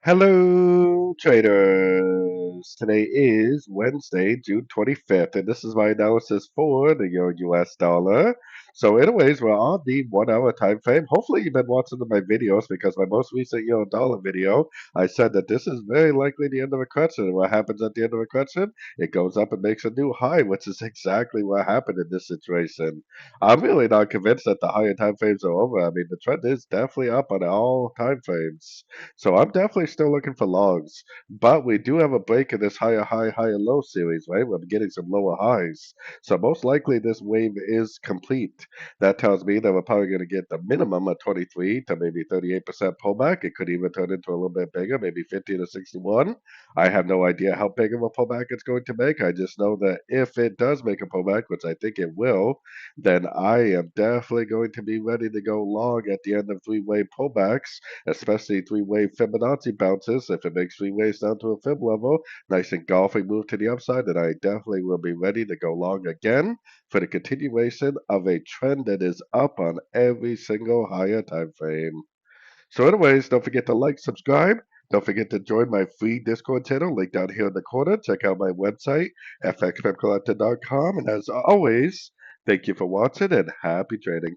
Hello, traders. Today is Wednesday, June 25th, and this is my analysis for the Euro US dollar. So, anyways, we're on the 1 hour time frame. Hopefully, you've been watching my videos because my most recent Euro dollar video, I said that this is very likely the end of a correction. And what happens at the end of a correction? It goes up and makes a new high, which is exactly what happened in this situation. I'm really not convinced that the higher time frames are over. I mean, the trend is definitely up on all time frames. So I'm definitely still looking for longs, but we do have a break in this higher high, higher low series, right? We're getting some lower highs. So most likely this wave is complete. That tells me that we're probably going to get the minimum of 23 to maybe 38% pullback. It could even turn into a little bit bigger, maybe 50 to 61. I have no idea how big of a pullback it's going to make. I just know that if it does make a pullback, which I think it will, then I am definitely going to be ready to go long at the end of three-way pullbacks, especially three-way Fibonacci bounces. If it makes three ways down to a fib level, nice engulfing move to the upside, then I definitely will be ready to go long again for the continuation of a trend that is up on every single higher time frame. So anyways, don't forget to like, subscribe. Don't forget to join my free Discord channel, link down here in the corner. Check out my website, fxpipcollector.com. And as always, thank you for watching and happy trading.